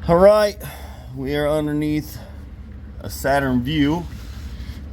All right, we are underneath a Saturn View.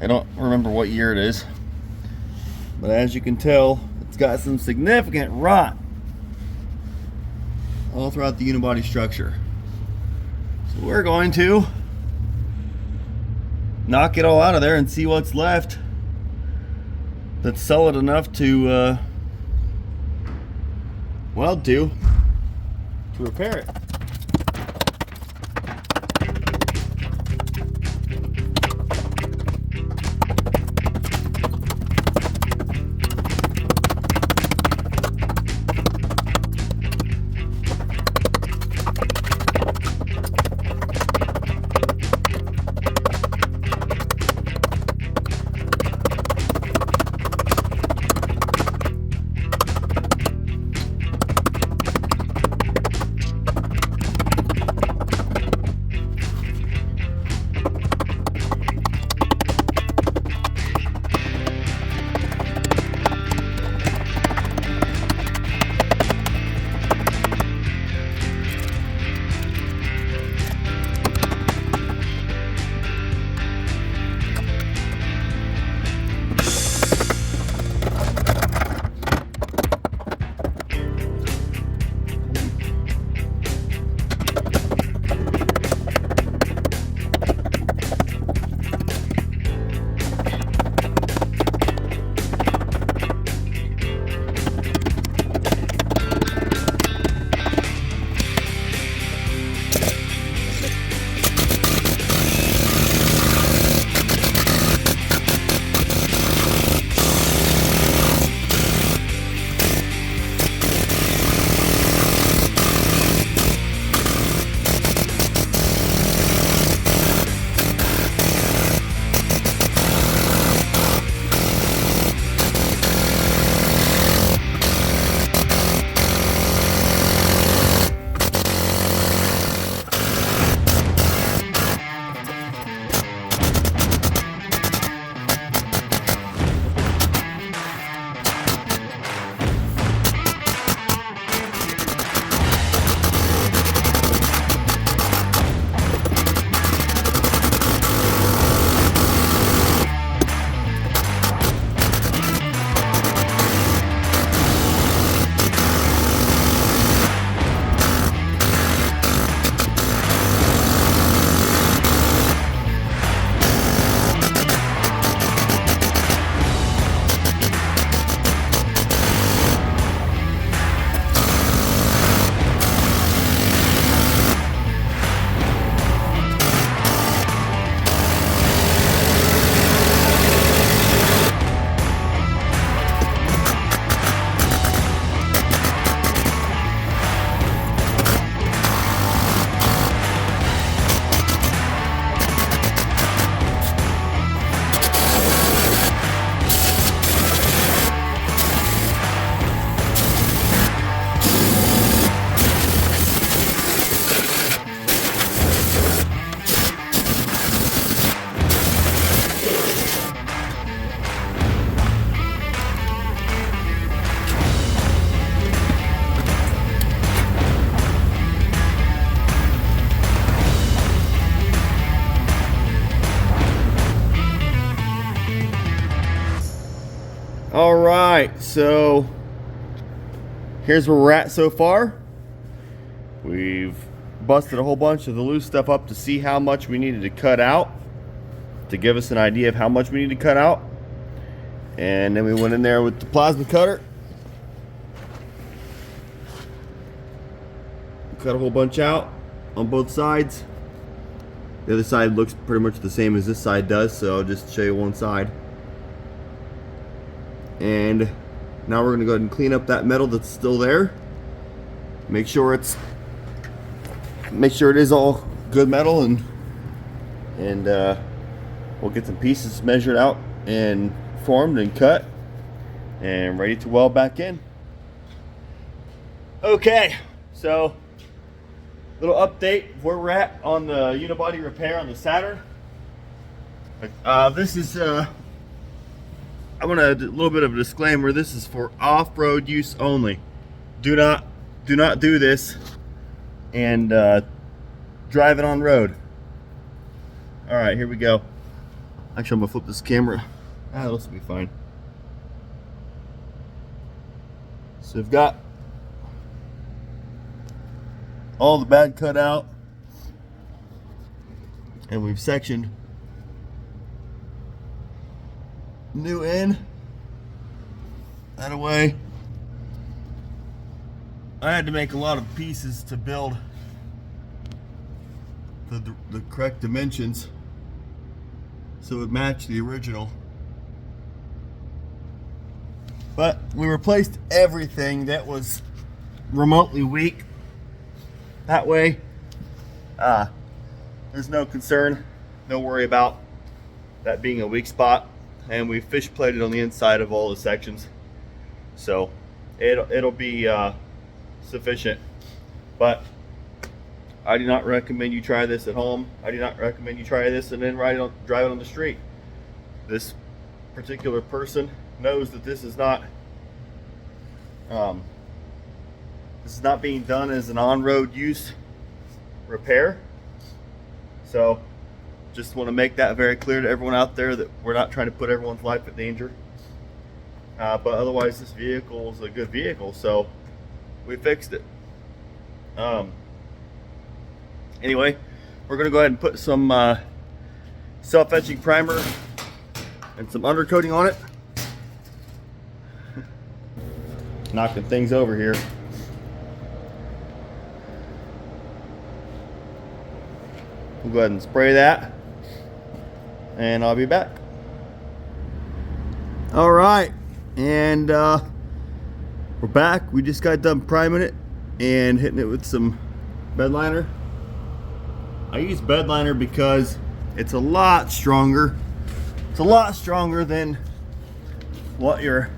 I don't remember what year it is, but as you can tell, it's got some significant rot all throughout the unibody structure. So we're going to knock it all out of there and see what's left that's solid enough to weld to repair it. All right, so here's where we're at so far. We've busted a whole bunch of the loose stuff up to see how much we needed to cut out, to give us an idea of how much we need to cut out. And then we went in there with the plasma cutter, cut a whole bunch out on both sides. The other side looks pretty much the same as this side does, so I'll just show you one side. And now we're going to go ahead and clean up that metal that's still there. Make sure it is all good metal, and we'll get some pieces measured out and formed and cut and ready to weld back in. Okay, so little update of where we're at on the unibody repair on the Saturn. This is I want to do a little bit of a disclaimer. This is for off-road use only. Do not do this and driving on road. All right, here we go. Actually, I'm gonna flip this camera. This will be fine. So we've got all the bad cut out, and we've sectioned new end. That away. I had to make a lot of pieces to build the correct dimensions so it would match the original. But we replaced everything that was remotely weak. That way, there's no concern, no worry about that being a weak spot. And we fish plated on the inside of all the sections, so it'll be sufficient. But I do not recommend you try this at home. I do not recommend you try this and then drive it on the street. This particular person knows that this is not being done as an on-road use repair. So just want to make that very clear to everyone out there that we're not trying to put everyone's life in danger. But otherwise, this vehicle is a good vehicle, so we fixed it. Anyway, we're going to go ahead and put some self-etching primer and some undercoating on it. Knocking things over here. We'll go ahead and spray that, and I'll be back. All right, and we're back. We just got done priming it and hitting it with some bed liner. I use bed liner because it's a lot stronger. It's a lot stronger than what your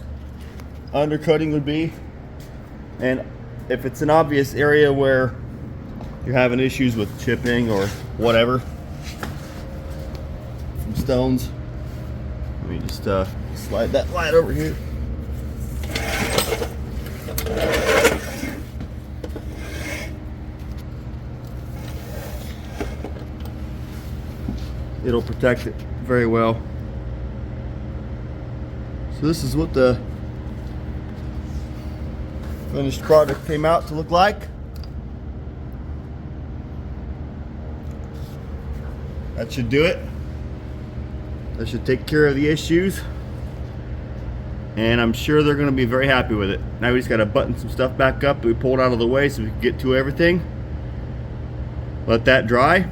undercoating would be. And if it's an obvious area where you're having issues with chipping or whatever from stones, let me just slide that light over here. It'll protect it very well. So this is what the finished product came out to look like. That should do it. That should take care of the issues, and I'm sure they're going to be very happy with it. Now we just got to button some stuff back up that we pulled out of the way so we can get to everything. Let that dry,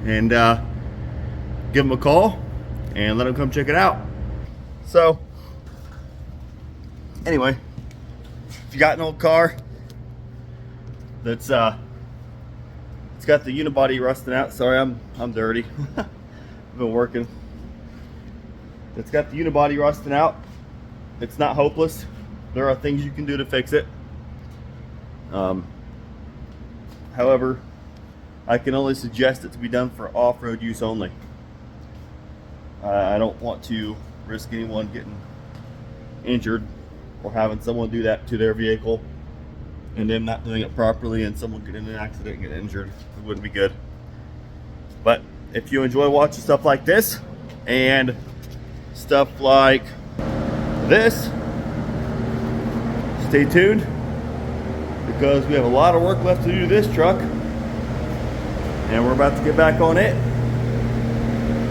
and give them a call and let them come check it out. So anyway, if you got an old car that's it's got the unibody rusting out. Sorry, I'm dirty. I've been working. It's got the unibody rusting out. It's not hopeless. There are things you can do to fix it. However, I can only suggest it to be done for off-road use only. I don't want to risk anyone getting injured or having someone do that to their vehicle and them not doing it properly and someone get in an accident and get injured. It wouldn't be good. But if you enjoy watching stuff like this and stuff like this, stay tuned, because we have a lot of work left to do to this truck, and we're about to get back on it,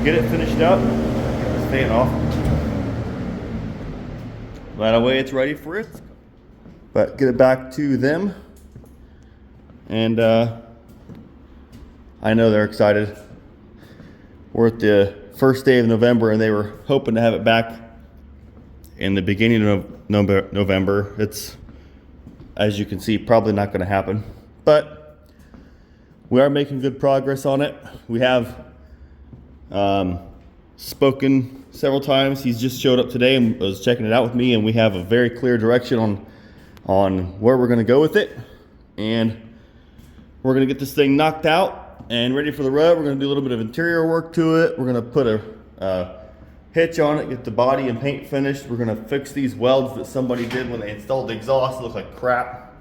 get it finished up, get the stand off. That way it's ready for it, but get it back to them, and I know they're excited. We're at the first day of November, and they were hoping to have it back in the beginning of November. It's, as you can see, probably not going to happen, but we are making good progress on it. We have spoken several times. He's just showed up today and was checking it out with me, and we have a very clear direction on where we're going to go with it, and we're going to get this thing knocked out and ready for the road. We're going to do a little bit of interior work to it. We're going to put a hitch on it, get the body and paint finished. We're going to fix these welds that somebody did when they installed the exhaust. It looks like crap.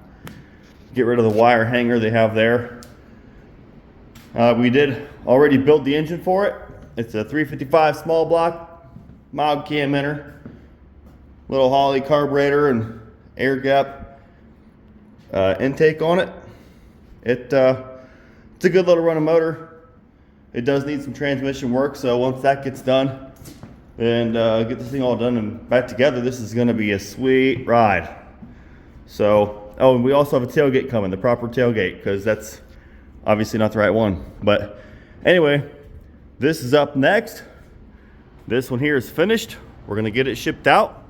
Get rid of the wire hanger they have there. We did already build the engine for it. It's a 355 small block, mild cam enter, little Holley carburetor and air gap intake on it. It's a good little running motor. It does need some transmission work, so once that gets done and get this thing all done and back together, this is going to be a sweet ride. So, oh, and we also have a tailgate coming, the proper tailgate, because that's obviously not the right one. But anyway, this is up next. This one here is finished. We're going to get it shipped out,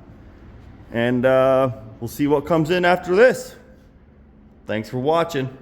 and we'll see what comes in after this. Thanks for watching.